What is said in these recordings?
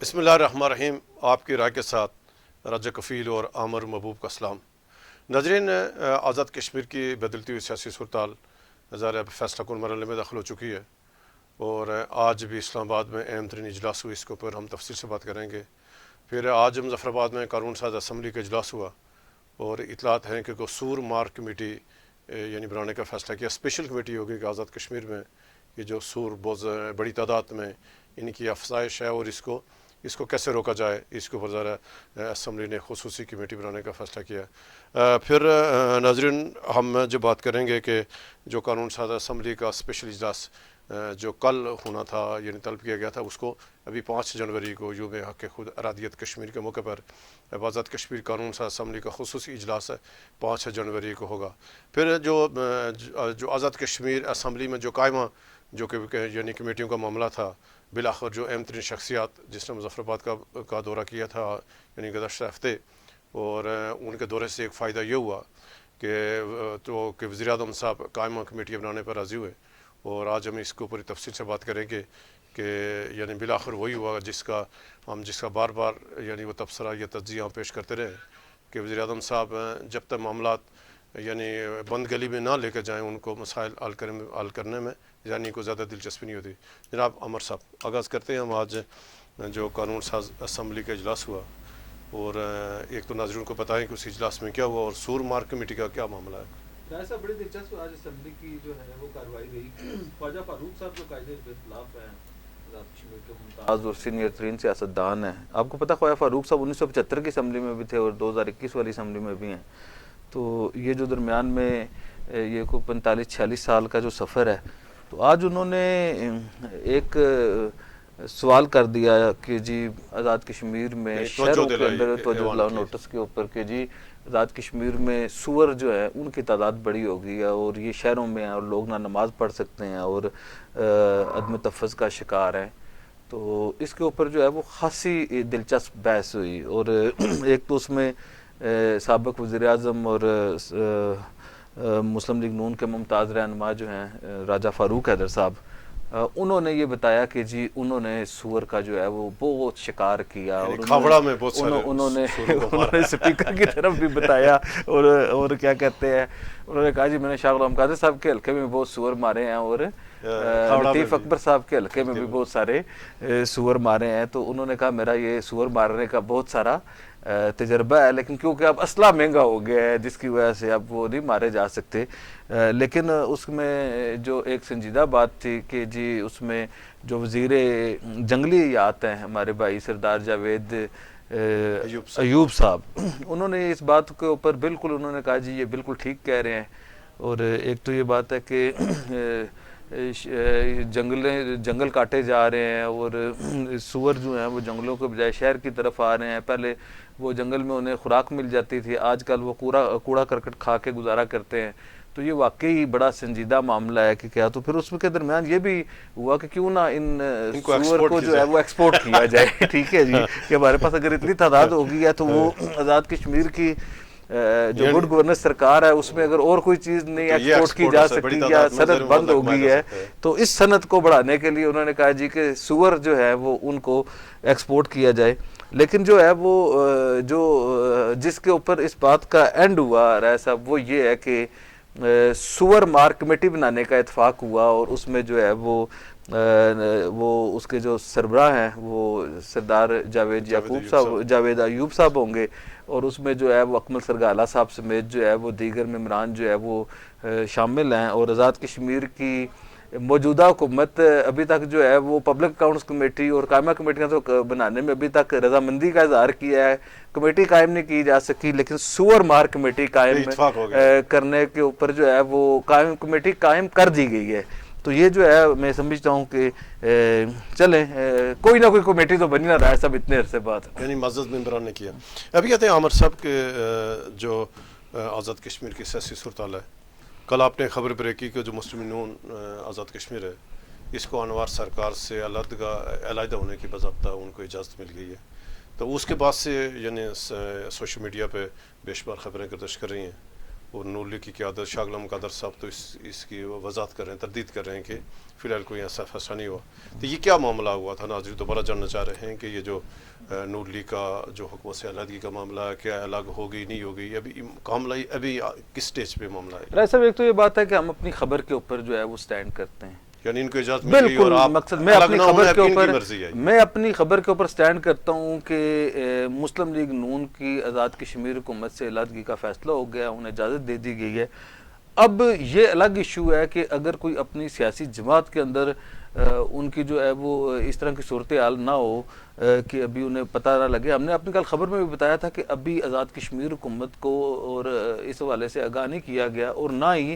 بسم اللہ الرحمن الرحیم. آپ کی رائے کے ساتھ راجہ کفیل اور عامر محبوب کا سلام. ناظرین، آزاد کشمیر کی بدلتی ہوئی سیاسی صورتحال ظاہر ہے فیصلہ کن مرحلے میں داخل ہو چکی ہے، اور آج بھی اسلام آباد میں اہم ترین اجلاس ہوئی. اس کے اوپر ہم تفصیل سے بات کریں گے. پھر آج مظفر آباد میں قانون ساز اسمبلی کا اجلاس ہوا، اور اطلاعات ہیں کہ قصور مار کمیٹی یعنی بنانے کا فیصلہ کیا. اسپیشل کمیٹی ہوگی کہ آزاد کشمیر میں یہ جو سور بہت بڑی تعداد میں ان کی افزائش ہے، اور اس کو کیسے روکا جائے، اس کے اوپر ذرا اسمبلی نے خصوصی کمیٹی بنانے کا فیصلہ کیا. پھر ناظرین، ہم جو بات کریں گے کہ جو قانون ساز اسمبلی کا اسپیشل اجلاس جو کل ہونا تھا یعنی طلب کیا گیا تھا، اس کو ابھی 5 جنوری کو یوم حق خود ارادیت کشمیر کے موقع پر آزاد کشمیر قانون ساز اسمبلی کا خصوصی اجلاس 5 جنوری کو ہوگا. پھر جو آزاد کشمیر اسمبلی میں جو قائمہ جو کہ یعنی کمیٹیوں کا معاملہ تھا، بالآخر جو اہم ترین شخصیات جس نے مظفر آباد کا دورہ کیا تھا یعنی گزشتہ ہفتے، اور ان کے دورے سے ایک فائدہ یہ ہوا کہ وزیر اعظم صاحب قائمہ کمیٹیاں بنانے پر راضی ہوئے. اور آج ہم اس کے اوپر تفصیل سے بات کریں گے کہ یعنی بالآخر وہی ہوا جس کا بار بار یعنی وہ تبصرہ یا تجزیہ ہم پیش کرتے رہے کہ وزیر اعظم صاحب جب تک معاملات یعنی بند گلی میں نہ لے کے جائیں، ان کو مسائل حل کرنے میں یعنی کو زیادہ دلچسپی نہیں ہوتی. جناب عمر صاحب، آغاز کرتے ہیں ہم آج جو قانون ساز اسمبلی کا اجلاس ہوا، اور ایک تو ناظرین کو بتائیں کہ اس اجلاس میں کیا ہوا اور سور مار کمیٹی کا کیا معاملہ ہے. ایسا بڑی دلچسپ آج اسمبلی کی جو ہے وہ کارروائی گئی. خواجہ فاروق صاحب جو قائد اختلاف ہیں، آزاد کشمیر کے ممتاز اور سینئر ترین سیاستدان ہیں. آپ کو پتہ خواجہ فاروق صاحب 1975 کی اسمبلی میں بھی تھے اور 2021 والی اسمبلی میں بھی ہیں. تو یہ جو درمیان میں یہ کوئی 45-46 سال کا جو سفر ہے، تو آج انہوں نے ایک سوال کر دیا کہ جی آزاد کشمیر میں شہروں کے اندر توجہ دلاؤ نوٹس کے اوپر کہ جی آزاد کشمیر میں سور جو ہے ان کی تعداد بڑی ہو گئی ہے، اور یہ شہروں میں ہیں اور لوگ نہ نماز پڑھ سکتے ہیں اور عدم تحفظ کا شکار ہیں. تو اس کے اوپر جو ہے وہ خاصی دلچسپ بحث ہوئی، اور ایک تو اس میں سابق وزیر اعظم اور مسلم لیگ نون کے ممتاز رہنما جو ہیں راجہ فاروق حیدر صاحب، انہوں نے یہ بتایا کہ جی انہوں نے سور کا جو ہے وہ بہت شکار کیا، اور انہوں نے سپیکر کی طرف بھی بتایا، اور کیا کہتے ہیں انہوں نے کہا جی میں نے شاہ غلام قادر صاحب کے حلقے میں بہت سور مارے ہیں، اور لطیف اکبر صاحب کے حلقے میں بھی بہت سارے سور مارے ہیں. تو انہوں نے کہا میرا یہ سور مارنے کا بہت سارا تجربہ ہے، لیکن کیونکہ اب اسلحہ مہنگا ہو گیا ہے جس کی وجہ سے اب وہ نہیں مارے جا سکتے. لیکن اس میں جو ایک سنجیدہ بات تھی کہ جی اس میں جو وزیر جنگلی آتے ہیں ہمارے بھائی سردار جاوید ایوب صاحب، انہوں نے اس بات کے اوپر بالکل انہوں نے کہا جی یہ بالکل ٹھیک کہہ رہے ہیں. اور ایک تو یہ بات ہے کہ جنگل کاٹے جا رہے ہیں، اور سور جو ہیں وہ جنگلوں کے بجائے شہر کی طرف آ رہے ہیں. پہلے وہ جنگل میں انہیں خوراک مل جاتی تھی، آج کل وہ کوڑا کرکٹ کھا کے گزارا کرتے ہیں. تو یہ واقعی بڑا سنجیدہ معاملہ ہے کہ کیا. تو پھر اس کے درمیان یہ بھی ہوا کہ کیوں نہ ان سور کو جو ہے وہ ایکسپورٹ کیا جائے. ٹھیک ہے جی، کہ ہمارے پاس اگر اتنی تعداد ہوگی ہے تو وہ آزاد کشمیر کی جو گڈ گورننس سرکار ہے اس میں اگر اور کوئی چیز نہیں ایکسپورٹ کی جا سکتی یا صنعت بند ہو گئی ہے، تو اس صنعت کو بڑھانے کے لیے انہوں نے کہا جی کہ سور جو ہے وہ ان کو ایکسپورٹ کیا جائے. لیکن جو ہے وہ جو جس کے اوپر اس بات کا اینڈ ہوا رائے صاحب، وہ یہ ہے کہ سور مار کمیٹی بنانے کا اتفاق ہوا، اور اس میں جو ہے وہ اس کے جو سربراہ ہیں وہ سردار جاوید ایوب صاحب ہوں گے، اور اس میں جو ہے وہ اکمل سرگالہ صاحب سمیت جو ہے وہ دیگر ممبران جو ہے وہ شامل ہیں. اور آزاد کشمیر کی موجودہ حکومت ابھی تک جو ہے وہ پبلک اکاؤنٹس کمیٹی اور قائمہ کمیٹیاں تو بنانے میں ابھی تک رضامندی کا اظہار کیا ہے، کمیٹی قائم نہیں کی جا سکی. لیکن سور مار کمیٹی قائم کرنے کے اوپر جو ہے وہ کمیٹی قائم کر دی گئی ہے. تو یہ جو ہے میں سمجھتا ہوں کہ چلیں کوئی نہ کوئی کمیٹی تو بنی نہ رہا ہے سب اتنے عرصے بعد، یعنی معزز ممبران نے کیا. ابھی کہتے ہیں عامر صاحب کہ جو آزاد کشمیر کی سیاسی صورتحال ہے، کل آپ نے خبر بریک کی کہ جو مسلم نون آزاد کشمیر ہے اس کو انوار سرکار سے علیحدہ ہونے کی باضابطہ ان کو اجازت مل گئی ہے. تو اس کے بعد سے یعنی سوشل میڈیا پہ بے شمار خبریں گردش کر رہی ہیں، اور نون لیگ کی قیادت شاہ غلام قادر صاحب تو اس کی وضاحت کر رہے ہیں، تردید کر رہے ہیں کہ فی الحال کوئی ایسا فیصلہ نہیں ہوا. تو یہ کیا معاملہ ہوا تھا؟ ناظرین دوبارہ جاننا چاہ رہے ہیں کہ یہ جو نون لیگ کا جو حکومت سے علیحدگی کا معاملہ ہے، کیا الگ ہوگی نہیں ہوگی، ابھی کس سٹیج پہ معاملہ ہے؟ رائے صاحب ایک تو یہ بات ہے کہ ہم اپنی خبر کے اوپر جو ہے وہ سٹینڈ کرتے ہیں، یعنی ان کو اجازت مل گئی اور بالکل آپ مقصد میں الگ اپنی نہ خبر ہونا کے ان کی اوپر مرضی ہے. میں اپنی خبر کے اوپر سٹینڈ کرتا ہوں کہ مسلم لیگ نون کی آزاد کشمیر حکومت سے علیحدگی کا فیصلہ ہو گیا، انہیں اجازت دے دی گئی ہے. اب یہ الگ ایشو ہے کہ اگر کوئی اپنی سیاسی جماعت کے اندر ان کی جو ہے وہ اس طرح کی صورتحال نہ ہو کہ ابھی انہیں پتہ نہ لگے. ہم نے اپنی کل خبر میں بھی بتایا تھا کہ ابھی آزاد کشمیر حکومت کو اور اس حوالے سے آگاہ نہیں کیا گیا، اور نہ ہی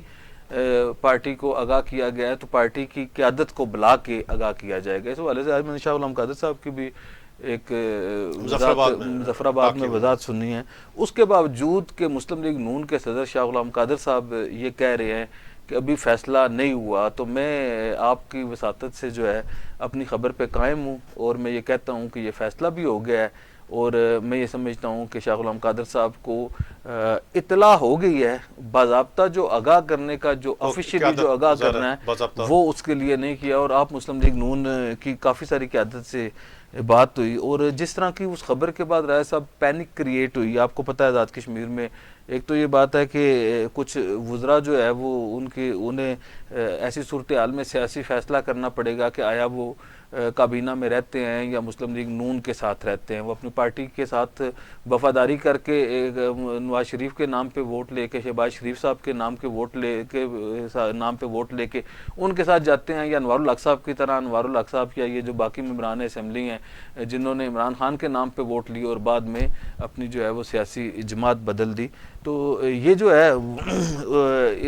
پارٹی کو آگاہ کیا گیا ہے، تو پارٹی کی قیادت کو بلا کے آگاہ کیا جائے گا. اس حوالے سے آج میں نے شاہ غلام قادر صاحب کی بھی ایک مظفر آباد میں وضاحت سنی ہے. اس کے باوجود کہ مسلم لیگ نون کے صدر شاہ غلام قادر صاحب یہ کہہ رہے ہیں کہ ابھی فیصلہ نہیں ہوا، تو میں آپ کی وساطت سے جو ہے اپنی خبر پہ قائم ہوں، اور میں یہ کہتا ہوں کہ یہ فیصلہ بھی ہو گیا ہے، اور میں یہ سمجھتا ہوں کہ شاہ غلام قادر صاحب کو اطلاع ہو گئی ہے. باضابطہ جو آگاہ کرنے کا، جو آفیشیلی جو آگاہ کرنا ہے وہ اس کے لیے نہیں کیا. اور آپ مسلم لیگ نون کی کافی ساری قیادت سے بات ہوئی، اور جس طرح کی اس خبر کے بعد رائے صاحب پینک کریٹ ہوئی. آپ کو پتہ ہے آزاد کشمیر میں ایک تو یہ بات ہے کہ کچھ وزراء جو ہے وہ انہیں ایسی صورتحال میں سیاسی فیصلہ کرنا پڑے گا کہ آیا وہ کابینہ میں رہتے ہیں یا مسلم لیگ نون کے ساتھ رہتے ہیں. وہ اپنی پارٹی کے ساتھ وفاداری کر کے نواز شریف کے نام پہ ووٹ لے کے، شہباز شریف صاحب کے نام کے ووٹ لے کے نام پہ ووٹ لے کے ان کے ساتھ جاتے ہیں، یا انوار الحق صاحب کی طرح انوار الحق صاحب یا یہ جو باقی ممبران اسمبلی ہیں جنہوں نے عمران خان کے نام پہ ووٹ لی اور بعد میں اپنی جو ہے وہ سیاسی جماعت بدل دی. تو یہ جو ہے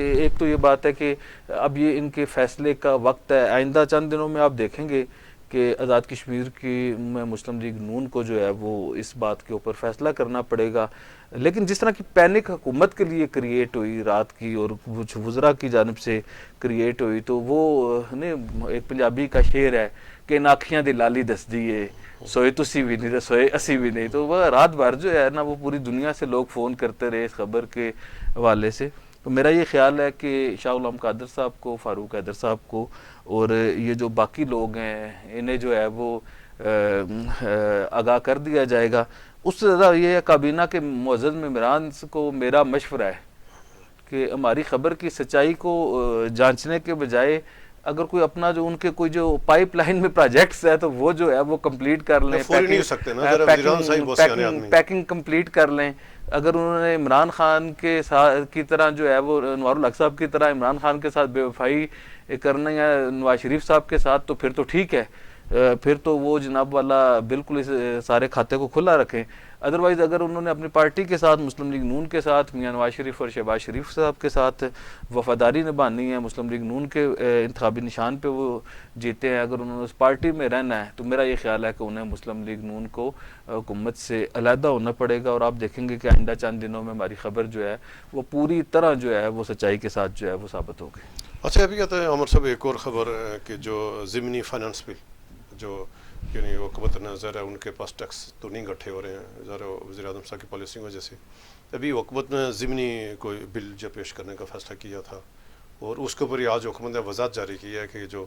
ایک تو یہ بات ہے کہ اب یہ ان کے فیصلے کا وقت ہے. آئندہ چند دنوں میں آپ دیکھیں گے کہ آزاد کشمیر کی میں مسلم لیگ نون کو جو ہے وہ اس بات کے اوپر فیصلہ کرنا پڑے گا. لیکن جس طرح کی پینک حکومت کے لیے کریٹ ہوئی رات کی اور کچھ وزراء کی جانب سے کریٹ ہوئی، تو وہ ایک پنجابی کا شعر ہے کہ ناکھیاں دی لالی دس دیے سوئے تسی بھی نہیں سوئے اسی بھی نہیں. تو وہ رات بھر جو ہے نا وہ پوری دنیا سے لوگ فون کرتے رہے اس خبر کے حوالے سے. تو میرا یہ خیال ہے کہ شاہ غلام قادر صاحب کو، فاروق حیدر صاحب کو اور یہ جو باقی لوگ ہیں انہیں جو ہے وہ آگاہ کر دیا جائے گا. اس سے زیادہ یہ ہے کابینہ کے معزز ممبران کو میرا مشورہ ہے کہ ہماری خبر کی سچائی کو جانچنے کے بجائے اگر کوئی اپنا جو ان کے کوئی جو پائپ لائن میں پروجیکٹس ہے تو وہ جو ہے وہ کمپلیٹ کر لیں، پیکنگ کمپلیٹ کر لیں. اگر انہوں نے عمران خان کے ساتھ کی طرح جو ہے وہ انوار الحق صاحب کی طرح عمران خان کے ساتھ بے وفائی کرنا یا نواز شریف صاحب کے ساتھ، تو پھر تو ٹھیک ہے، پھر تو وہ جناب والا بالکل اس سارے کھاتے کو کھلا رکھیں. ادروائز اگر انہوں نے اپنی پارٹی کے ساتھ، مسلم لیگ نون کے ساتھ، میاں نواز شریف اور شہباز شریف صاحب کے ساتھ وفاداری نبھانی ہے، مسلم لیگ نون کے انتخابی نشان پہ وہ جیتے ہیں، اگر انہوں نے اس پارٹی میں رہنا ہے، تو میرا یہ خیال ہے کہ انہیں مسلم لیگ نون کو حکومت سے علیحدہ ہونا پڑے گا. اور آپ دیکھیں گے کہ آئندہ چند دنوں میں ہماری خبر جو ہے وہ پوری طرح جو ہے وہ سچائی کے ساتھ جو ہے وہ ثابت ہوگی. اچھا ابھی کہتے ہیں عمر صاحب ایک اور خبر کہ جو ضمنی فائنانس بل جو یعنی حکومت نظر ہے ان کے پاس ٹیکس تو نہیں اکٹھے ہو رہے ہیں ذرا وزیر اعظم صاحب کی پالیسی کی وجہ سے. ابھی حکومت نے ضمنی کوئی بل جو پیش کرنے کا فیصلہ کیا تھا اور اس کے اوپر آج حکومت نے وضاحت جاری کی ہے کہ جو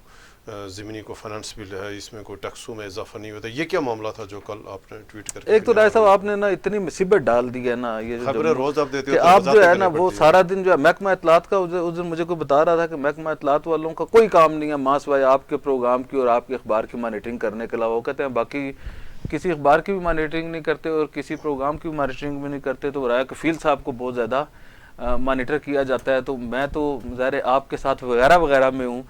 ضمنی کو فائنانس بل ہے اس میں کوئی ٹیکسوں میں اضافہ نہیں ہوتا. یہ کیا معاملہ تھا جو کل آپ نے ٹویٹ کر کے؟ ایک تو رائے صاحب آپ نے نا اتنی مصیبت ڈال دی ہے نا، یہ خبریں روز آپ دیتے کہ آپ جو ہے نا وہ سارا دن جو ہے محکمہ اطلاعات کا اس دن مجھے کوئی بتا رہا تھا کہ محکمہ اطلاعات والوں کا کوئی کام نہیں ہے ماں سوائے آپ کے پروگرام کی اور آپ کے اخبار کی مانیٹرنگ کرنے کے علاوہ. وہ کہتے ہیں باقی کسی اخبار کی بھی مانیٹرنگ نہیں کرتے اور کسی پروگرام کی بھی مانیٹرنگ بھی نہیں کرتے. تو رائے کفیل صاحب کو بہت زیادہ مانیٹر کیا جاتا ہے. تو میں تو ظاہر آپ کے ساتھ وغیرہ وغیرہ میں ہوں.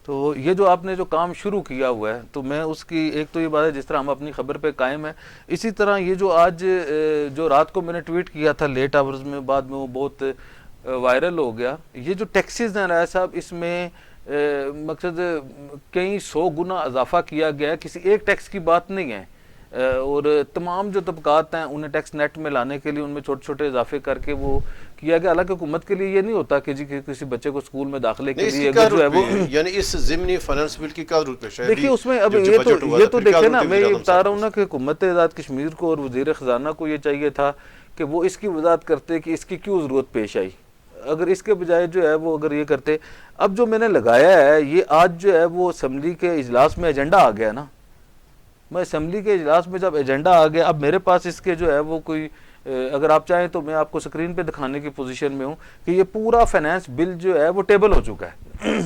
تو یہ جو آپ نے جو کام شروع کیا ہوا ہے تو میں اس کی ایک تو یہ بات ہے جس طرح ہم اپنی خبر پہ قائم ہیں، اسی طرح یہ جو آج جو رات کو میں نے ٹویٹ کیا تھا لیٹ آورز میں، بعد میں وہ بہت وائرل ہو گیا. یہ جو ٹیکسز ہیں رائے صاحب اس میں مقصد کئی 100 گنا اضافہ کیا گیا ہے، کسی ایک ٹیکس کی بات نہیں ہے. اور تمام جو طبقات ہیں انہیں ٹیکس نیٹ میں لانے کے لیے ان میں چھوٹے چھوٹے اضافے کر کے وہ کیا گیا. حالانکہ حکومت کے لیے یہ نہیں ہوتا کہ جی کسی بچے کو اسکول میں داخلے کے لیے جو ہے وہ یعنی اس ضمنی فائنانس بل کی کیا ضرورت ہے؟ دیکھیے اس میں اب یہ تو دیکھیں نا، میں یہ بتا رہا ہوں نا کہ حکومت آزاد کشمیر کو اور وزیر خزانہ کو یہ چاہیے تھا کہ وہ اس کی وضاحت کرتے کہ اس کی کیوں ضرورت پیش آئی. اگر اس کے بجائے جو ہے وہ اگر یہ کرتے. اب جو میں نے لگایا ہے یہ آج جو ہے وہ اسمبلی کے اجلاس میں ایجنڈا آ گیا نا, میں اسمبلی کے اجلاس میں جب ایجنڈا آ گیا, اب میرے پاس اس کے جو ہے وہ کوئی اگر آپ چاہیں تو میں آپ کو اسکرین پہ دکھانے کی پوزیشن میں ہوں کہ یہ پورا فائنانس بل جو ہے وہ ٹیبل ہو چکا ہے.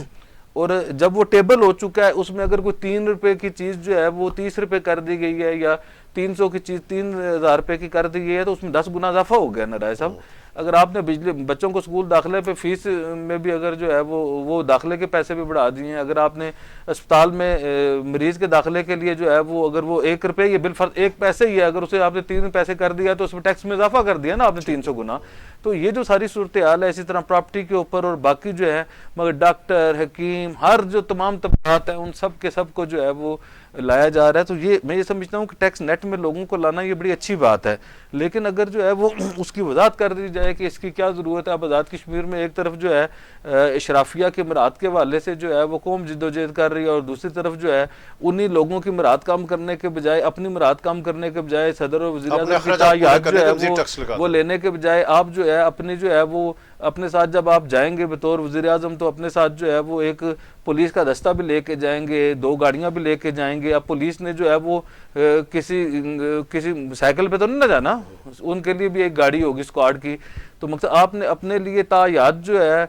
اور جب وہ ٹیبل ہو چکا ہے اس میں اگر کوئی 3 روپے کی چیز جو ہے وہ 30 روپے کر دی گئی ہے یا 300 کی چیز 3000 روپے کی کر دی گئی ہے تو اس میں 10 گنا اضافہ ہو گیا نا رائے صاحب. اگر آپ نے بچوں کو اسکول داخلے پہ فیس میں بھی اگر جو ہے وہ داخلے کے پیسے بھی بڑھا دیے ہیں, اگر آپ نے اسپتال میں مریض کے داخلے کے لیے جو ہے وہ اگر وہ 1 روپے یہ بل فرض 1 پیسے ہی ہے, اگر اسے آپ نے 3 پیسے کر دیا تو اس میں ٹیکس میں اضافہ کر دیا نا آپ نے 300 گنا. تو یہ جو ساری صورتحال ہے, اسی طرح پراپرٹی کے اوپر اور باقی جو ہے, مگر ڈاکٹر حکیم ہر جو تمام طبقات ہیں ان سب کے سب کو جو ہے وہ لایا جا رہا ہے. تو یہ میں یہ سمجھتا ہوں کہ ٹیکس نیٹ میں لوگوں کو لانا یہ بڑی اچھی بات ہے, لیکن اگر جو ہے وہ اس کی وضاحت کر دی جائے کہ اس کی کیا ضرورت ہے. اب آزاد کشمیر میں ایک طرف جو ہے اشرافیہ کے مراعات کے حوالے سے جو ہے وہ قوم جدوجہد کر رہی ہے, اور دوسری طرف جو ہے انہی لوگوں کی مراعات کم کرنے کے بجائے, اپنی مراعات کم کرنے کے بجائے, صدر اور وزیر اعظم کی تائید جو ہے وہ لینے کے بجائے آپ جو ہے اپنی جو ہے وہ اپنے ساتھ جب آپ جائیں گے بطور وزیر اعظم تو اپنے ساتھ جو ہے وہ ایک پولیس کا دستہ بھی لے کے جائیں گے, 2 گاڑیاں بھی لے کے جائیں گے. اب پولیس نے جو ہے وہ کسی سائیکل پہ تو نہیں نہ جانا, ان کے لیے بھی ایک گاڑی ہوگی اسکواڈ کی. تو مقصد آپ نے اپنے لیے تایاد جو ہے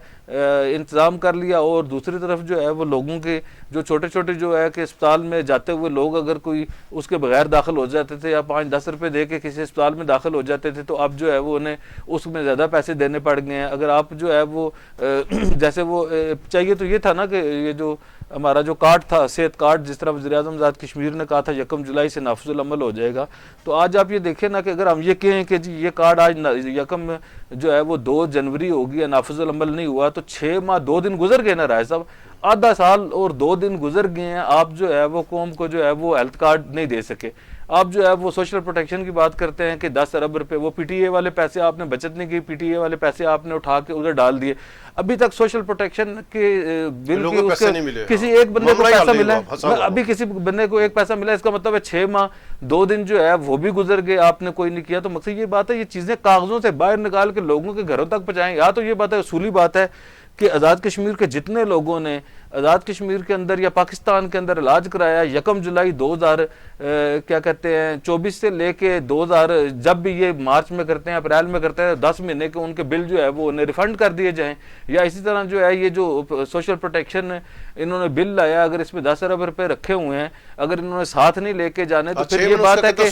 انتظام کر لیا, اور دوسری طرف جو ہے وہ لوگوں کے جو چھوٹے چھوٹے جو ہے کہ اسپتال میں جاتے ہوئے لوگ اگر کوئی اس کے بغیر داخل ہو جاتے تھے یا 5-10 روپے دے کے کسی اسپتال میں داخل ہو جاتے تھے, تو اب جو ہے وہ انہیں اس میں زیادہ پیسے دینے پڑ گئے ہیں. اگر آپ جو ہے وہ جیسے وہ چاہیے تو یہ تھا نا کہ یہ جو ہمارا جو کارڈ تھا صحت کارڈ, جس طرح وزیر اعظم آزاد کشمیر نے کہا تھا 1 جولائی سے نافذ العمل ہو جائے گا, تو آج آپ یہ دیکھیں نا کہ اگر ہم یہ کہیں کہ جی یہ کارڈ آج 1 جو ہے وہ 2 جنوری ہو گیا, نافذ العمل نہیں ہوا, تو 6 ماہ 2 دن گزر گئے نا رائے صاحب, آدھا سال اور 2 دن گزر گئے ہیں. آپ جو ہے وہ قوم کو جو ہے وہ ہیلتھ کارڈ نہیں دے سکے. آپ جو ہے وہ سوشل پروٹیکشن کی بات کرتے ہیں کہ 10 ارب روپے, وہ پی ٹی اے والے پیسے آپ نے بچت نہیں کی, پی ٹی اے والے پیسے آپ نے اٹھا کے ادھر ڈال دیے. ابھی تک سوشل پروٹیکشن کے بل کی کسی ایک بندے کو پیسہ ملا ہے, ابھی کسی بندے کو 1 پیسہ ملا, اس کا مطلب ہے 6 ماہ 2 دن جو ہے وہ بھی گزر گئے, آپ نے کوئی نہیں کیا. تو مقصد یہ بات ہے یہ چیزیں کاغذوں سے باہر نکال کے لوگوں کے گھروں تک پہنچائیں. یا تو یہ بات ہے اصولی بات ہے کہ آزاد کشمیر کے جتنے لوگوں نے آزاد کشمیر کے اندر یا پاکستان کے اندر علاج کرایا 1 جولائی 24 سے لے کے 2000 جب بھی یہ مارچ میں کرتے ہیں اپریل میں کرتے ہیں 10 مہینے کے ان کے بل جو ہے وہ انہیں ریفنڈ کر دیے جائیں. یا اسی طرح جو ہے یہ جو سوشل پروٹیکشن انہوں نے بل لایا, اگر اس میں 10 ارب روپے رکھے ہوئے ہیں, اگر انہوں نے ساتھ نہیں لے کے جانے تو پھر یہ بات ہے کہ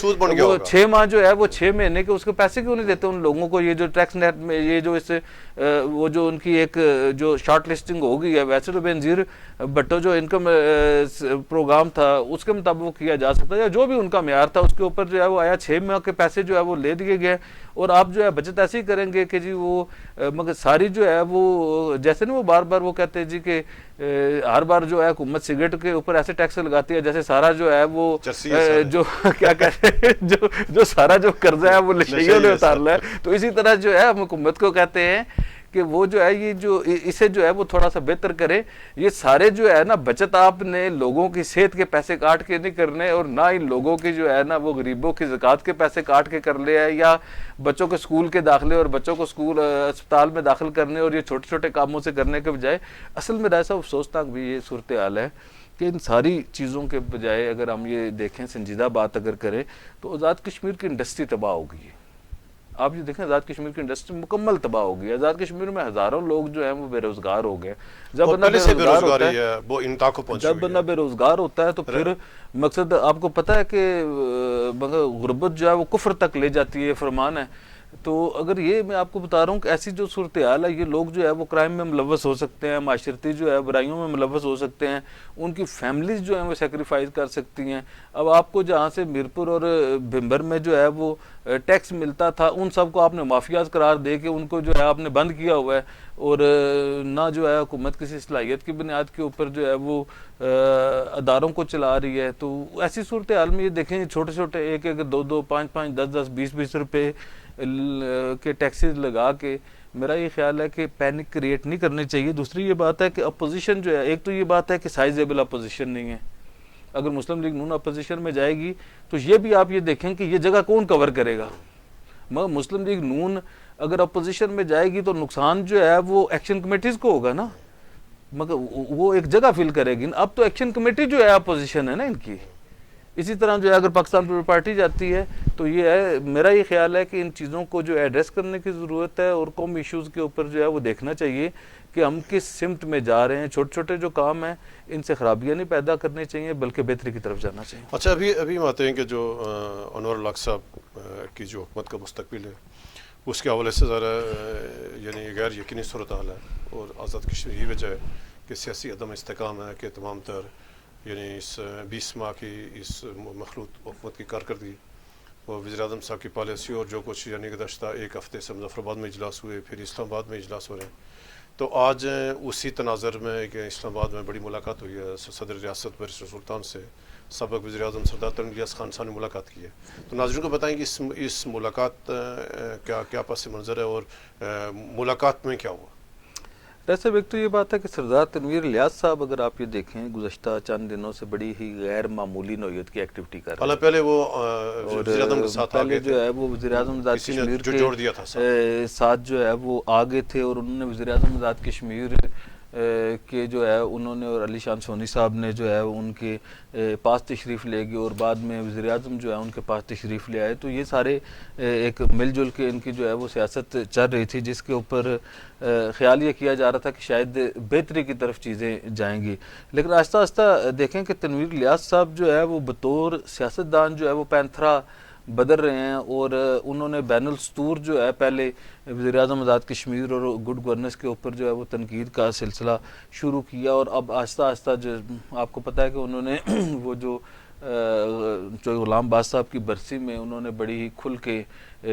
وہ 6 ماہ جو ہے وہ 6 مہینے کے اس کے پیسے کیوں نہیں دیتے ان لوگوں کو. یہ جو ٹیکس نیٹ میں یہ جو اس وہ جو ان کی ایک جو شارٹ لسٹنگ ہو گئی ہے, ویسے تو بینظیر بھٹو جو انکم پروگرام تھا اس کے مطابق وہ کیا جا سکتا ہے, یا جو بھی ان کا معیار تھا اس کے اوپر جو ہے وہ آیا 6 ماہ کے پیسے جو ہے وہ لے دیے گئے. اور آپ جو ہے بچت ایسی کریں گے کہ جی وہ مگر ساری جو ہے وہ جیسے نا وہ بار بار وہ کہتے ہیں جی کہ ہر بار جو ہے حکومت سگریٹ کے اوپر ایسے ٹیکس لگاتی ہے جیسے سارا جو ہے وہ جو کیا کہتے ہیں جو سارا جو قرضہ ہے وہ لشیوں نے اتارنا ہے. تو اسی طرح جو ہے ہم حکومت کو کہتے ہیں کہ وہ جو ہے یہ جو اسے جو ہے وہ تھوڑا سا بہتر کرے. یہ سارے جو ہے نا بچت آپ نے لوگوں کی صحت کے پیسے کاٹ کے نہیں کرنے, اور نہ ہی لوگوں کی جو ہے نا وہ غریبوں کی زکوٰۃ کے پیسے کاٹ کے کر لے ہے, یا بچوں کے اسکول کے داخلے اور بچوں کو اسکول اسپتال میں داخل کرنے اور یہ چھوٹے چھوٹے کاموں سے کرنے کے بجائے. اصل میں رائے صاحب افسوسناک بھی یہ صورتحال ہے کہ ان ساری چیزوں کے بجائے اگر ہم یہ دیکھیں سنجیدہ بات اگر کریں تو آزاد کشمیر کی انڈسٹری تباہ ہو گئی ہے. آپ یہ دیکھیں آزاد کشمیر کی انڈسٹری مکمل تباہ ہو گئی ہے. آزاد کشمیر میں ہزاروں لوگ جو ہیں وہ بے روزگار ہو گئے. جب بندہ بے روزگار ہوتا ہے تو پھر مقصد آپ کو پتہ ہے کہ غربت جو ہے وہ کفر تک لے جاتی ہے, فرمان ہے. تو اگر یہ میں آپ کو بتا رہا ہوں کہ ایسی جو صورتحال ہے, یہ لوگ جو ہے وہ کرائم میں ملوث ہو سکتے ہیں, معاشرتی جو ہے برائیوں میں ملوث ہو سکتے ہیں, ان کی فیملیز جو ہیں وہ سیکریفائز کر سکتی ہیں. اب آپ کو جہاں سے میرپور اور بھمبر میں جو ہے وہ ٹیکس ملتا تھا ان سب کو آپ نے مافیاز قرار دے کے ان کو جو ہے آپ نے بند کیا ہوا ہے, اور نہ جو ہے حکومت کسی صلاحیت کی بنیاد کے اوپر جو ہے وہ اداروں کو چلا رہی ہے. تو ایسی صورتحال میں یہ دیکھیں چھوٹے چھوٹے 1-1, 2-2, 5-5, 10-10, 20-20 روپے کے ٹیکسز لگا کے میرا یہ خیال ہے کہ پینک کریٹ نہیں کرنی چاہیے. دوسری یہ بات ہے کہ اپوزیشن جو ہے, ایک تو یہ بات ہے کہ سائزیبل اپوزیشن نہیں ہے. اگر مسلم لیگ نون اپوزیشن میں جائے گی تو یہ بھی آپ یہ دیکھیں کہ یہ جگہ کون کور کرے گا. مگر مسلم لیگ نون اگر اپوزیشن میں جائے گی تو نقصان جو ہے وہ ایکشن کمیٹیز کو ہوگا نا، مگر وہ ایک جگہ فل کرے گی. اب تو ایکشن کمیٹی جو ہے اپوزیشن ہے نا ان کی. اسی طرح جو ہے اگر پاکستان پیپلز پارٹی جاتی ہے تو یہ ہے، میرا یہ خیال ہے کہ ان چیزوں کو جو ایڈریس کرنے کی ضرورت ہے، اور قومی ایشوز کے اوپر جو ہے وہ دیکھنا چاہیے کہ ہم کس سمت میں جا رہے ہیں. چھوٹے چھوٹے جو کام ہیں ان سے خرابیاں نہیں پیدا کرنی چاہیے بلکہ بہتری کی طرف جانا چاہیے. اچھا، ابھی ہم آتے ہیں کہ جو انور الحق صاحب کی جو حکومت کا مستقبل ہے اس کے حوالے سے ذرا یعنی غیر یقینی صورتحال ہے، اور آزاد کشمیر یہ وجہ ہے کہ سیاسی عدم استحکام ہے کہ تمام تر یعنی اس 20 ماہ کی اس مخلوط حکومت کی کارکردگی اور وزیر اعظم صاحب کی پالیسی اور جو کچھ یعنی گزشتہ ایک ہفتے سے مظفر آباد میں اجلاس ہوئے، پھر اسلام آباد میں اجلاس ہو رہے ہیں، تو آج اسی تناظر میں کہ اسلام آباد میں بڑی ملاقات ہوئی ہے صدر ریاست بیرسٹر سلطان سے، سابق وزیر اعظم سردار تنویر الیاس خان صاحب نے ملاقات کی ہے. تو ناظرین کو بتائیں کہ اس ملاقات کیا پس منظر ہے اور ملاقات میں کیا ہوا؟ ویسے ایک تو یہ بات ہے کہ سردار تنویر الیاس صاحب اگر آپ یہ دیکھیں گزشتہ چند دنوں سے بڑی ہی غیر معمولی نوعیت کی ایکٹیویٹی کر رہے ہیں. پہلے وہ وزیر اعظم کے ساتھ پہلے جو ہے وہ وزیر اعظم آزاد کشمیر کے ساتھ جو ہے وہ آگے تھے، اور انہوں نے وزیر اعظم آزاد کشمیر کہ جو ہے انہوں نے اور علی شان سونی صاحب نے جو ہے ان کے پاس تشریف لے گئے، اور بعد میں وزیر اعظم جو ہے ان کے پاس تشریف لے آئے. تو یہ سارے ایک مل جل کے ان کی جو ہے وہ سیاست چل رہی تھی، جس کے اوپر خیال یہ کیا جا رہا تھا کہ شاید بہتری کی طرف چیزیں جائیں گی. لیکن آہستہ آہستہ دیکھیں کہ تنویر الیاس صاحب جو ہے وہ بطور سیاستدان جو ہے وہ پینتھرا بدل رہے ہیں، اور انہوں نے بین السطور جو ہے پہلے وزیر اعظم آزاد کشمیر اور گڈ گورننس کے اوپر جو ہے وہ تنقید کا سلسلہ شروع کیا، اور اب آہستہ آہستہ جو آپ کو پتہ ہے کہ انہوں نے وہ جو غلام باز صاحب کی برسی میں انہوں نے بڑی ہی کھل کے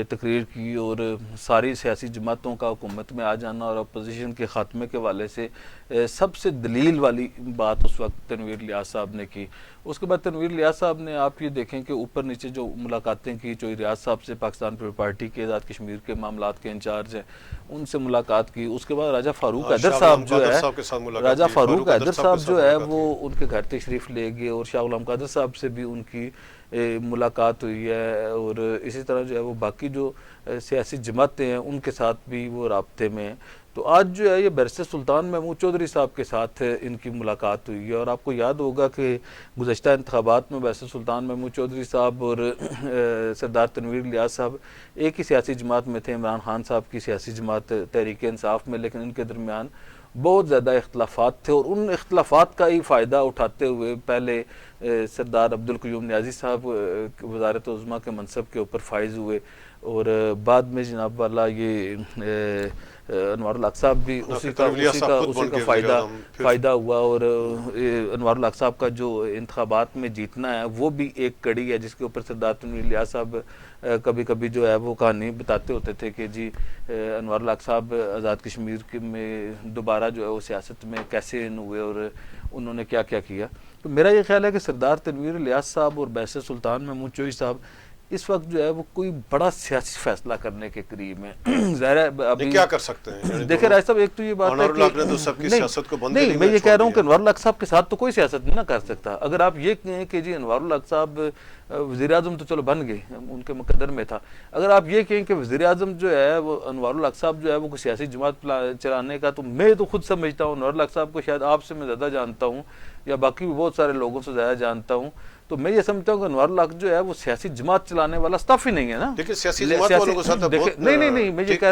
تقریر کی، اور ساری سیاسی جماعتوں کا حکومت میں آ جانا اور اپوزیشن کے خاتمے کے حوالے سے سب سے دلیل والی بات اس وقت تنویر الیاس صاحب نے کی. اس کے بعد تنویر الیاس صاحب نے آپ یہ دیکھیں کہ اوپر نیچے جو ملاقاتیں کی، چوئی ریاض صاحب سے پاکستان پیپلز پارٹی کے آزاد کشمیر کے معاملات کے انچارج ہیں ان سے ملاقات کی. اس کے بعد راجہ فاروق حیدر صاحب جو ہے راجہ فاروق حیدر صاحب جو ہے وہ ان کے گھر تشریف لے گئے، اور شاہ غلام قادر صاحب سے بھی ان کی ملاقات ہوئی ہے، اور اسی طرح جو ہے وہ باقی جو سیاسی جماعتیں ہیں ان کے ساتھ بھی وہ رابطے میں ہیں. تو آج جو ہے یہ بیرسٹر سلطان محمود چودھری صاحب کے ساتھ ان کی ملاقات ہوئی ہے. اور آپ کو یاد ہوگا کہ گزشتہ انتخابات میں بیرسٹر سلطان محمود چودھری صاحب اور سردار تنویر الیاس صاحب ایک ہی سیاسی جماعت میں تھے، عمران خان صاحب کی سیاسی جماعت تحریک انصاف میں، لیکن ان کے درمیان بہت زیادہ اختلافات تھے، اور ان اختلافات کا ہی فائدہ اٹھاتے ہوئے پہلے سردار عبدالقیوم نیازی صاحب وزارت عظمیٰ کے منصب کے اوپر فائز ہوئے، اور بعد میں جناب والا یہ انوار الحق صاحب بھی اسی کا فائدہ ہوا. اور انوار الحق صاحب کا جو انتخابات میں جیتنا ہے وہ بھی ایک کڑی ہے جس کے اوپر سردار تنویر الیاس صاحب کبھی کبھی جو ہے وہ کہانی بتاتے ہوتے تھے کہ جی انوار الحق صاحب آزاد کشمیر میں دوبارہ جو ہے وہ سیاست میں کیسے ہوئے اور انہوں نے کیا کیا کیا. تو میرا یہ خیال ہے کہ سردار تنویر الیاس صاحب اور بیرسٹر سلطان محمود چودھری صاحب اس وقت جو ہے وہ کوئی بڑا سیاسی فیصلہ کرنے کے قریب ہیں. ظاہر ہے ابھی کیا کر سکتے ہیں؟ دیکھیں رائے صاحب، ایک تو یہ بات ہے کہ نہیں، میں یہ کہہ رہا ہوں کہ انوار الحق صاحب کے ساتھ تو کوئی سیاست نہیں نہ کر سکتا. اگر آپ یہ کہیں کہ جی انوار الحق صاحب وزیر اعظم تو چلو بن گئے، ان کے مقدر میں تھا، اگر آپ یہ کہیں کہ وزیر اعظم جو ہے وہ انوار الحق صاحب جو ہے وہ کوئی سیاسی جماعت چلانے کا، تو میں تو خود سمجھتا ہوں انوار الحق صاحب کو شاید آپ سے میں زیادہ جانتا ہوں یا باقی بھی بہت سارے لوگوں سے زیادہ جانتا ہوں، تو میں یہ سمجھتا ہوں کہ انوار الحق جو ہے وہ سیاسی جماعت چلانے والا سٹاف ہی نہیں ہے نا. لیکن سیاسی جماعت والوں کو ساتھ نہیں میں یہ کہہ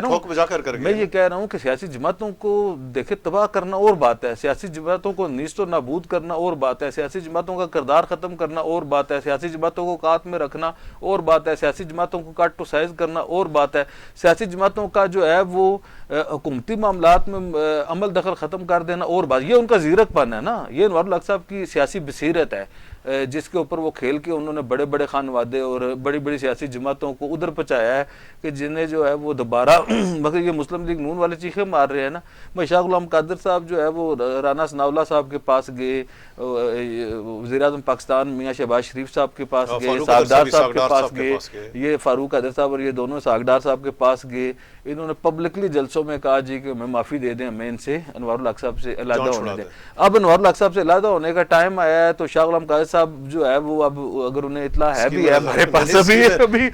رہا ہوں کہ سیاسی جماعتوں کو دیکھے تباہ کرنا اور بات ہے، سیاسی جماعتوں کو نیست و نابود کرنا اور بات ہے، سیاسی جماعتوں کا کردار ختم کرنا اور بات ہے، سیاسی جماعتوں کو قات میں رکھنا اور بات ہے، سیاسی جماعتوں کو کٹ ٹو سائز کرنا اور بات ہے، سیاسی جماعتوں کا جو ہے وہ حکومتی معاملات میں عمل دخل ختم کر دینا اور بات. یہ ان کا زیرک پن ہے نا، یہ انوار الحق صاحب کی سیاسی بصیرت ہے جس کے اوپر وہ کھیل کے انہوں نے بڑے بڑے خانوادے اور بڑی بڑی سیاسی جماعتوں کو ادھر پہنچایا ہے کہ جنہیں جو ہے وہ دوبارہ مگر یہ مسلم لیگ نون والے چیخے مار رہے ہیں نا. میں شاہ غلام قادر صاحب جو ہے وہ رانا ثناء اللہ صاحب کے پاس گئے، وزیر اعظم پاکستان میاں شہباز شریف صاحب کے پاس گئے، ساگدار صاحب کے پاس گئے، یہ فاروق حیدر صاحب اور یہ دونوں ساگدار صاحب کے پاس گئے. انہوں نے پبلکلی جلسوں میں کہا جی کہ ہمیں معافی دے دیں، ہمیں ان سے انوار الحق صاحب سے علیحدہ ہونے دیں. اب انوار الحق صاحب سے علیحدہ ہونے کا ٹائم آیا ہے تو شاہ غلام قادر رائے صاحب جو ہے وہ اب اگر انہیں اطلاع ہے بھی ہے ہمارے پاس ابھی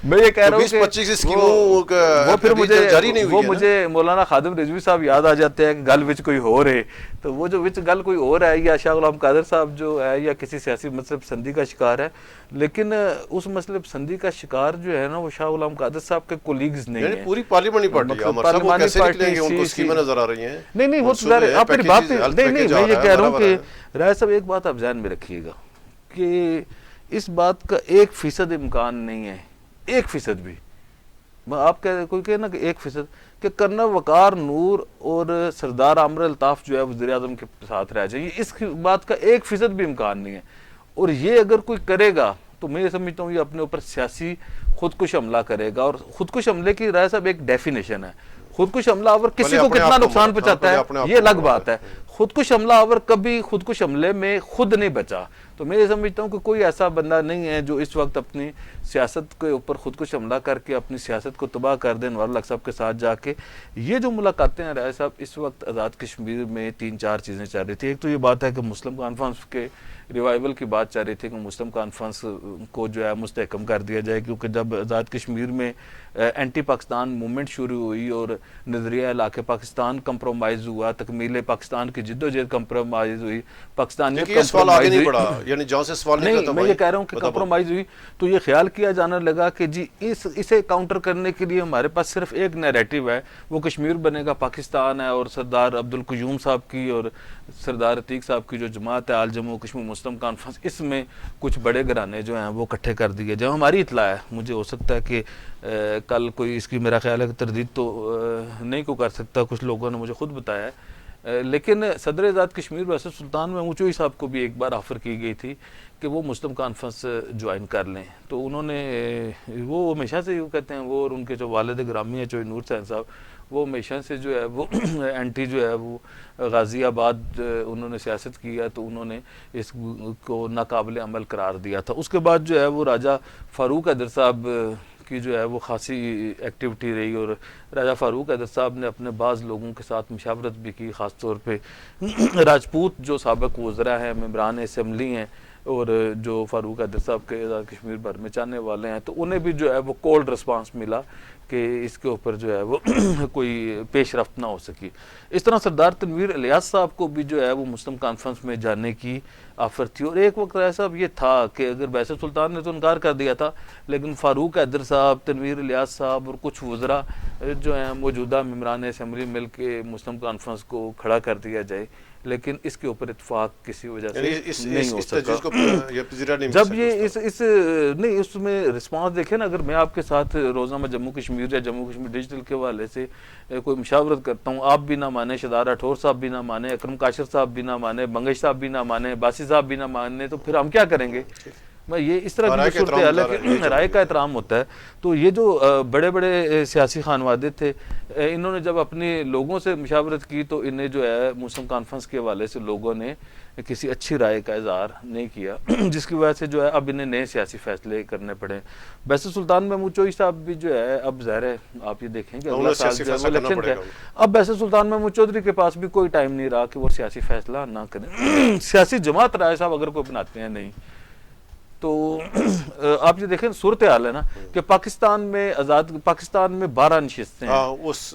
میں یہ کہہ رہا ہوں کہ وہ پھر مجھے مولانا خادم رضوی صاحب یاد آ جاتے ہیں کہ گل وچ کوئی ہو رہے، تو وہ جو وچ گل کوئی اور ہے یا شاہ غلام قادر صاحب جو ہے یا کسی سیاسی مذہب پسندی کا شکار ہے، لیکن اس مذہب پسندی کا شکار جو ہے نا وہ شاہ غلام قادر صاحب کے کولیگز نہیں ہیں، پوری پارلیمانی پارٹی ان کو اسکیمیں نظر آ رہی ہیں. نہیں وہ آپ میری بات نہیں میں یہ کہہ رہا ہوں کہ رائے صاحب ایک بات آپ ذہن میں رکھیے گا کہ اس بات کا 1% امکان نہیں ہے، 1% بھی، آپ کوئی کہے نا کہ 1% کہ کرنل وقار نور اور سردار عامر الطاف جو ہے وزیر اعظم کے ساتھ رہ جائیں، اس بات کا 1% بھی امکان نہیں ہے. اور یہ اگر کوئی کرے گا تو میں یہ سمجھتا ہوں یہ اپنے اوپر سیاسی خودکش حملہ کرے گا. اور خودکش حملے کی رائے صاحب ایک ڈیفینیشن ہے، خودکش حملہ آور کسی کو کتنا نقصان پہنچاتا ہے یہ الگ بات ہے، خودکش حملہ آور کبھی خودکش حملے میں خود نہیں بچا. تو میں یہ سمجھتا ہوں کہ کوئی ایسا بندہ نہیں ہے جو اس وقت اپنی سیاست کے اوپر خودکش حملہ کر کے اپنی سیاست کو تباہ کر دے انوار الحق صاحب کے ساتھ جا کے. یہ جو ملاقاتیں ہیں رائے صاحب اس وقت آزاد کشمیر میں 3-4 چیزیں چل رہی تھی. ایک تو یہ بات ہے کہ مسلم کانفرنس کے ریوائیول کی بات چل رہی تھی کہ مسلم کانفرنس کو جو ہے مستحکم کر دیا جائے، کیونکہ جب آزاد کشمیر میں اینٹی پاکستان موومنٹ شروع ہوئی اور نظریہ علاقے پاکستان کمپرومائز ہوا، تکمیل پاکستان کی جد و جہد کمپرومائز ہوئی، پاکستانیت کمپرومائز ہوئی، یعنی جہاں سے سوال نہیں میں یہ کہہ رہا ہوں کہ کمپرومائز ہوئی تو یہ خیال کیا جانا لگا کہ جی اسے کاؤنٹر کرنے کے لیے ہمارے پاس صرف ایک نیریٹو ہے، وہ کشمیر بنے گا پاکستان ہے، اور سردار عبدالقیوم صاحب کی اور سردار عتیق صاحب کی جو جماعت ہے آل جموں کشمیر مسلم کانفرنس، اس میں کچھ بڑے گھرانے جو ہیں وہ اکٹھے کر دیے جائیں. ہماری اطلاع ہے، مجھے ہو سکتا ہے کہ کل کوئی اس کی میرا خیال ہے کہ تردید تو نہیں کو کر سکتا، کچھ لوگوں نے مجھے خود بتایا ہے، لیکن صدر آزاد کشمیر ویسے سلطان محمود چوئی صاحب کو بھی ایک بار آفر کی گئی تھی کہ وہ مسلم کانفرنس جوائن کر لیں. تو انہوں نے وہ ہمیشہ سے یوں کہتے ہیں، وہ اور ان کے جو والد گرامی ہیں چوئی نور حسین صاحب، وہ ہمیشہ سے جو ہے وہ اینٹی جو ہے وہ غازی آباد انہوں نے سیاست کیا، تو انہوں نے اس کو ناقابل عمل قرار دیا تھا. اس کے بعد جو ہے وہ راجہ فاروق حیدر صاحب کی جو ہے وہ خاصی ایکٹیویٹی رہی، اور راجہ فاروق حیدر صاحب نے اپنے بعض لوگوں کے ساتھ مشاورت بھی کی، خاص طور پہ راجپوت جو سابق وزراء ہیں، ممبران اسمبلی ہیں، اور جو فاروق حیدر صاحب کے آزاد کشمیر بھر میں چاہنے والے ہیں، تو انہیں بھی جو ہے وہ کولڈ رسپانس ملا کہ اس کے اوپر جو ہے وہ کوئی پیش رفت نہ ہو سکی. اس طرح سردار تنویر الیاس صاحب کو بھی جو ہے وہ مسلم کانفرنس میں جانے کی آفر تھی. اور ایک وقت ایسا یہ تھا کہ اگر بیسر سلطان نے تو انکار کر دیا تھا، لیکن فاروق حیدر صاحب، تنویر الیاس صاحب اور کچھ وزراء جو ہیں موجودہ ممبران اسمبلی مل کے مسلم کانفرنس کو کھڑا کر دیا جائے، لیکن اس کے اوپر اتفاق کسی وجہ سے نہیں ہو سکا. جب یہ نہیں اس میں رسپانس دیکھیں نا، اگر میں آپ کے ساتھ روزانہ جموں کشمیر یا جموں کشمیر ڈیجیٹل کے حوالے سے کوئی مشاورت کرتا ہوں، آپ بھی نہ مانیں، شہزاد راٹھور صاحب بھی نہ مانیں، اکرم کاشر صاحب بھی نہ مانیں، بنگش صاحب بھی نہ مانیں، باسی صاحب بھی نہ مانیں، تو پھر ہم کیا کریں گے؟ میں یہ اس طرح کی صورتحال ہے کہ رائے کا احترام ہوتا ہے. تو یہ جو بڑے بڑے سیاسی خانوادے تھے، انہوں نے جب اپنے لوگوں سے مشاورت کی تو انہیں جو ہے مسلم کانفرنس کے حوالے سے لوگوں نے کسی اچھی رائے کا اظہار نہیں کیا، جس کی وجہ سے جو ہے اب انہیں نئے سیاسی فیصلے کرنے پڑے. بیسر سلطان محمود چوئی صاحب بھی جو ہے اب ظاہر ہے آپ یہ دیکھیں کہ اگلا سال جو ہے وہ الیکشن کا، اب بیسر سلطان محمود چودھری کے پاس بھی کوئی ٹائم نہیں رہا کہ وہ سیاسی فیصلہ نہ کریں. سیاسی جماعت رائے صاحب اگر کوئی بناتے ہیں نہیں تو آپ یہ دیکھیں صورتحال ہے نا کہ پاکستان میں 12 نشستیں ہیں،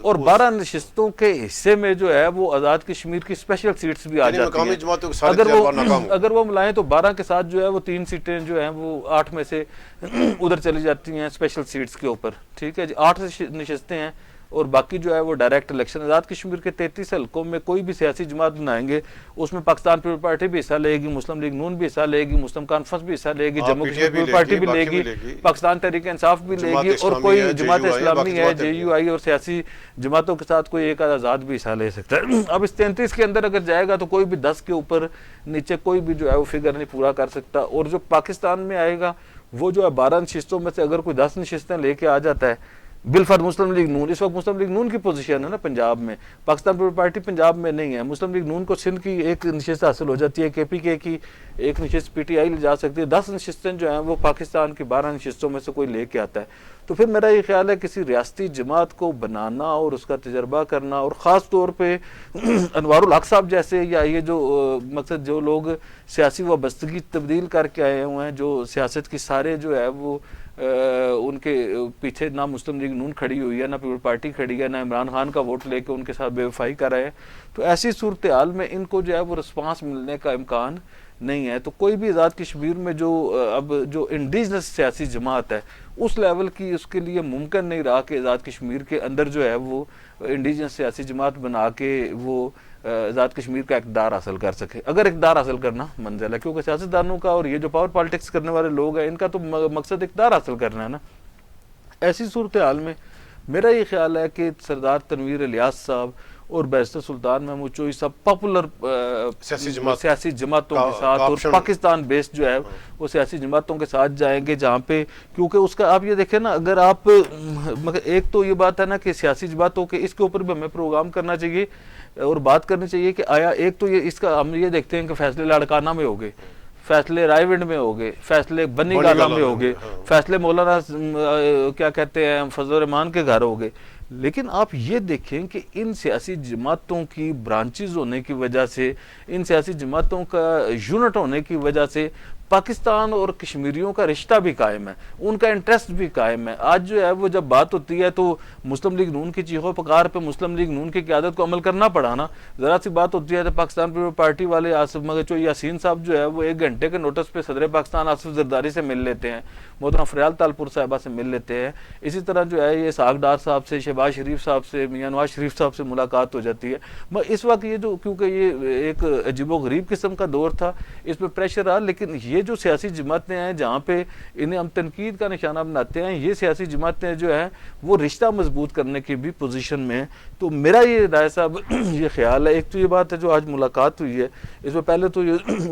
اور 12 نشستوں کے حصے میں جو ہے وہ آزاد کشمیر کی اسپیشل سیٹس بھی آ جاتی ہیں. اگر وہ ملائیں تو 12 کے ساتھ جو ہے وہ 3 سیٹیں جو ہیں وہ 8 میں سے ادھر چلی جاتی ہیں اسپیشل سیٹس کے اوپر. ٹھیک ہے جی، 8 نشستیں ہیں اور باقی جو ہے وہ ڈائریکٹ الیکشن. آزاد کشمیر کے 33 حلقوں میں کوئی بھی سیاسی جماعت بنائیں گے، اس میں پاکستان پیپل پارٹی بھی حصہ لے گی، مسلم لیگ نون بھی حصہ لے گی، مسلم کانفرنس بھی حصہ لے گی، جموں کشمیر پیپل پارٹی بھی لے گی، پاکستان تحریک انصاف بھی لے گی، اور کوئی جماعت اسلامی ہے، JUI اور سیاسی جماعتوں کے ساتھ کوئی ایک آزاد بھی حصہ لے سکتا ہے. اب اس 33 کے اندر اگر جائے گا تو کوئی بھی 10 کے اوپر نیچے کوئی بھی جو ہے وہ فگر نہیں پورا کر سکتا. اور جو پاکستان میں آئے گا وہ جو ہے 12 نشستوں میں سے اگر کوئی 10 نشستیں لے کے آ جاتا ہے بالفرض مسلم لیگ نون، اس وقت مسلم لیگ نون کی پوزیشن ہے نا پنجاب میں، پاکستان پیپلز پارٹی پنجاب میں نہیں ہے، مسلم لیگ نون کو سندھ کی ایک نشست حاصل ہو جاتی ہے، کے پی کے کی ایک نشست پی ٹی آئی لے جا سکتی ہے، 10 نشستیں جو ہیں وہ پاکستان کی 12 نشستوں میں سے کوئی لے کے آتا ہے۔ تو پھر میرا یہ خیال ہے کسی ریاستی جماعت کو بنانا اور اس کا تجربہ کرنا، اور خاص طور پہ انوار الحق صاحب جیسے، یا یہ جو مقصد جو لوگ سیاسی وابستگی تبدیل کر کے آئے ہوئے ہیں، جو سیاست کی سارے جو ہے وہ ان کے پیچھے نہ مسلم لیگ نون کھڑی ہوئی ہے، نہ پیپل پارٹی کھڑی ہے، نہ عمران خان کا ووٹ لے کے ان کے ساتھ بے وفائی کر رہے ہیں، تو ایسی صورتحال میں ان کو جو ہے وہ رسپانس ملنے کا امکان نہیں ہے۔ تو کوئی بھی آزاد کشمیر میں جو اب جو انڈیجنس سیاسی جماعت ہے اس لیول کی اس کے لیے ممکن نہیں رہا کہ آزاد کشمیر کے اندر جو ہے وہ انڈیجنس سیاسی جماعت بنا کے وہ آزاد کشمیر کا اقتدار حاصل کر سکے، اگر اقتدار حاصل کرنا منزل ہے، کیونکہ سیاستدانوں کا اور یہ جو پاور پالیٹکس کرنے والے لوگ ہیں ان کا تو مقصد اقتدار حاصل کرنا ہے نا۔ ایسی صورتحال میں میرا یہ خیال ہے کہ سردار تنویر الیاس صاحب اور بیرسٹر سلطان محمود چوئی صاحب پاپولر سیاسی جماعتوں کے ساتھ اور پاکستان بیس جو ہے وہ سیاسی جماعتوں کے ساتھ جائیں گے، جہاں پہ کیونکہ اس کا آپ یہ دیکھیں نا، اگر آپ ایک تو یہ بات ہے نا کہ سیاسی جماعتوں کے اس کے اوپر بھی ہمیں پروگرام کرنا چاہیے اور بات کرنی چاہیے کہ آیا ایک تو یہ اس کا ہم یہ دیکھتے ہیں کہ فیصلے لاڑکانہ میں ہو گئے، فیصلے رائے ونڈ میں ہو گئے، فیصلے بنی گالہ میں ہو گئے، فیصلے مولانا کیا کہتے ہیں فضل الرحمان کے گھر ہو گئے، لیکن آپ یہ دیکھیں کہ ان سیاسی جماعتوں کی برانچز ہونے کی وجہ سے، ان سیاسی جماعتوں کا یونٹ ہونے کی وجہ سے پاکستان اور کشمیریوں کا رشتہ بھی قائم ہے، ان کا انٹرسٹ بھی قائم ہے۔ آج جو ہے وہ جب بات ہوتی ہے تو مسلم لیگ نون کی چیخو پکار پہ مسلم لیگ نون کی قیادت کو عمل کرنا پڑا نا، ذرا سی بات ہوتی ہے تو پاکستان پیپلز پارٹی والے آصف مگر چوئی یاسین صاحب جو ہے وہ 1 گھنٹے کے نوٹس پہ صدر پاکستان آصف زرداری سے مل لیتے ہیں، محترم فریال تالپور صاحبہ سے مل لیتے ہیں، اسی طرح جو ہے یہ اسحاق ڈار صاحب سے، شہباز شریف صاحب سے، میاں نواز شریف صاحب سے ملاقات ہو جاتی ہے۔ اس وقت یہ جو کیونکہ یہ ایک عجیب و غریب قسم کا دور تھا، اس پہ پریشر رہا، لیکن یہ جو سیاسی جماعتیں ہیں جہاں پہ انہیں ہم تنقید کا نشانہ بناتے ہیں، یہ سیاسی جماعتیں جو ہیں وہ رشتہ مضبوط کرنے کی بھی پوزیشن میں ہیں۔ تو میرا یہ رائے صاحب یہ خیال ہے، ایک تو یہ بات ہے جو آج ملاقات ہوئی ہے، اس میں پہلے تو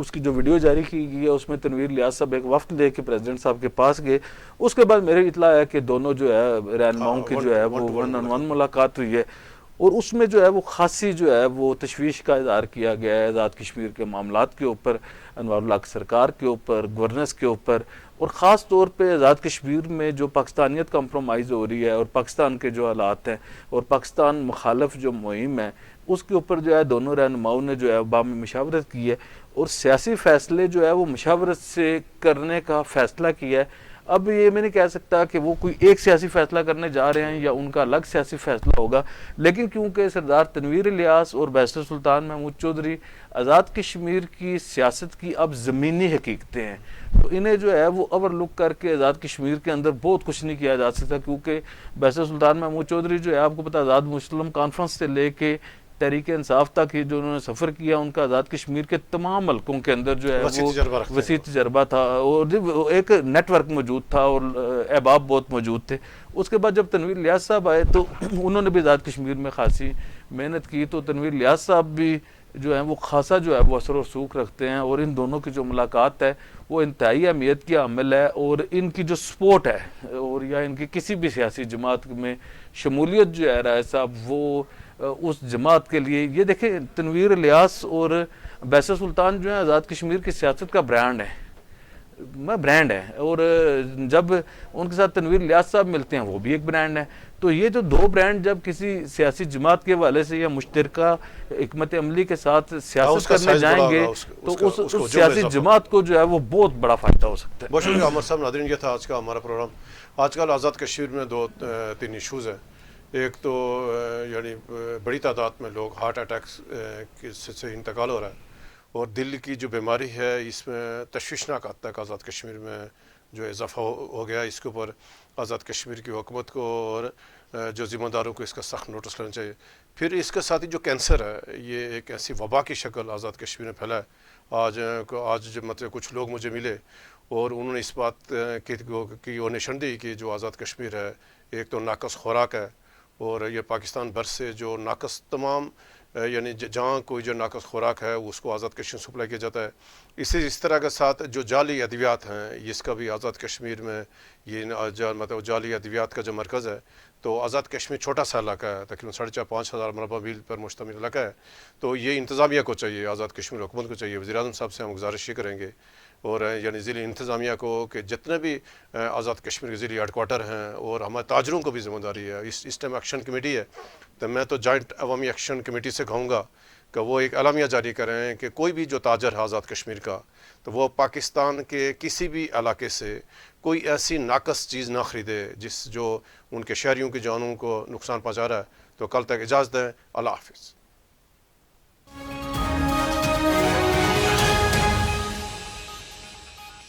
اس کی جو ویڈیو جاری کی گئی ہے اس میں تنویر الیاس صاحب ایک وفد لے کے پریزیڈنٹ صاحب کے پاس گئے، اس کے بعد میری اطلاع ہے کہ دونوں جو ہے رہنماؤں کی جو ہے وہ 1-on-1 ملاقات ہوئی ہے، اور اس میں جو ہے وہ خاصی جو ہے وہ تشویش کا اظہار کیا گیا ہے آزاد کشمیر کے معاملات کے اوپر، انوار الحق سرکار کے اوپر، گورننس کے اوپر، اور خاص طور پہ آزاد کشمیر میں جو پاکستانیت کمپرومائز ہو رہی ہے اور پاکستان کے جو حالات ہیں اور پاکستان مخالف جو مہم ہے اس کے اوپر جو ہے دونوں رہنماؤں نے جو ہے باہمی مشاورت کی ہے، اور سیاسی فیصلے جو ہے وہ مشاورت سے کرنے کا فیصلہ کیا ہے۔ اب یہ میں نہیں کہہ سکتا کہ وہ کوئی ایک سیاسی فیصلہ کرنے جا رہے ہیں یا ان کا الگ سیاسی فیصلہ ہوگا، لیکن کیونکہ سردار تنویر الیاس اور بیرسٹر سلطان محمود چودھری آزاد کشمیر کی سیاست کی اب زمینی حقیقتیں ہیں، تو انہیں جو ہے وہ اوور لک کر کے آزاد کشمیر کے اندر بہت کچھ نہیں کیا جا سکتا، کیونکہ بیرسٹر سلطان محمود چودھری جو ہے آپ کو پتہ آزاد مسلم کانفرنس سے لے کے تحریک انصاف تک جو انہوں نے سفر کیا، ان کا آزاد کشمیر کے تمام حلقوں کے اندر جو ہے وہ وسیع تجربہ تھا اور ایک نیٹ ورک موجود تھا اور احباب بہت موجود تھے۔ اس کے بعد جب تنویر الیاس صاحب آئے تو انہوں نے بھی آزاد کشمیر میں خاصی محنت کی، تو تنویر الیاس صاحب بھی جو ہیں وہ خاصا جو ہے وہ اثر و رسوخ رکھتے ہیں، اور ان دونوں کی جو ملاقات ہے وہ انتہائی اہمیت کی حامل ہے، اور ان کی جو سپورٹ ہے اور یا ان کی کسی بھی سیاسی جماعت میں شمولیت جو ہے رائے صاحب وہ اس جماعت کے لیے، یہ دیکھیں تنویر الیاس اور بیرسٹر سلطان جو ہے آزاد کشمیر کی سیاست کا برانڈ ہے، اور جب ان کے ساتھ تنویر الیاس صاحب ملتے ہیں وہ بھی ایک برانڈ ہے، تو یہ جو دو برانڈ جب کسی سیاسی جماعت کے حوالے سے یا مشترکہ حکمت عملی کے ساتھ سیاست کرنے جائیں گے تو اس سیاسی جماعت کو جو ہے وہ بہت بڑا فائدہ ہو سکتا ہے۔ بہت شکریہ عمر صاحب۔ ناظرین یہ تھا آج کا ہمارا پروگرام۔ آج کل آزاد کشمیر میں 2-3 ایشوز ہیں، ایک تو یعنی بڑی تعداد میں لوگ ہارٹ اٹیکس سے انتقال ہو رہا ہے، اور دل کی جو بیماری ہے اس میں تشویشناک حد تک آزاد کشمیر میں جو اضافہ ہو گیا، اس کے اوپر آزاد کشمیر کی حکومت کو اور جو ذمہ داروں کو اس کا سخت نوٹس لینا چاہیے۔ پھر اس کے ساتھ ہی جو کینسر ہے یہ ایک ایسی وبا کی شکل آزاد کشمیر میں پھیلا ہے۔ آج مطلب کچھ لوگ مجھے ملے اور انہوں نے اس بات کی وہ نشان دی کہ جو آزاد کشمیر ہے ایک تو ناقص خوراک ہے، اور یہ پاکستان بھر سے جو ناقص تمام یعنی جہاں کوئی جو ناقص خوراک ہے اس کو آزاد کشمیر سپلائی کیا جاتا ہے۔ اس طرح کے ساتھ جو جعلی ادویات ہیں اس کا بھی آزاد کشمیر میں یہ مطلب جعلی ادویات کا جو مرکز ہے تو آزاد کشمیر چھوٹا سا علاقہ ہے، تقریباً 4.5-5 ہزار مربع میل پر مشتمل علاقہ ہے. تو یہ انتظامیہ کو چاہیے، آزاد کشمیر حکومت کو چاہیے، وزیر اعظم صاحب سے ہم گزارش یہ کریں گے اور یعنی ضلعی انتظامیہ کو کہ جتنے بھی آزاد کشمیر کے ضلعی ہیڈ کوارٹر ہیں اور ہمارے تاجروں کو بھی ذمہ داری ہے. اس ٹائم ایکشن کمیٹی ہے، تو میں تو جوائنٹ عوامی ایکشن کمیٹی سے کہوں گا کہ وہ ایک اعلامیہ جاری کریں کہ کوئی بھی جو تاجر ہے آزاد کشمیر کا، تو وہ پاکستان کے کسی بھی علاقے سے کوئی ایسی ناقص چیز نہ خریدے جو ان کے شہریوں کی جانوں کو نقصان پہنچا رہا ہے. تو کل تک اجازت دیں. اللہ حافظ.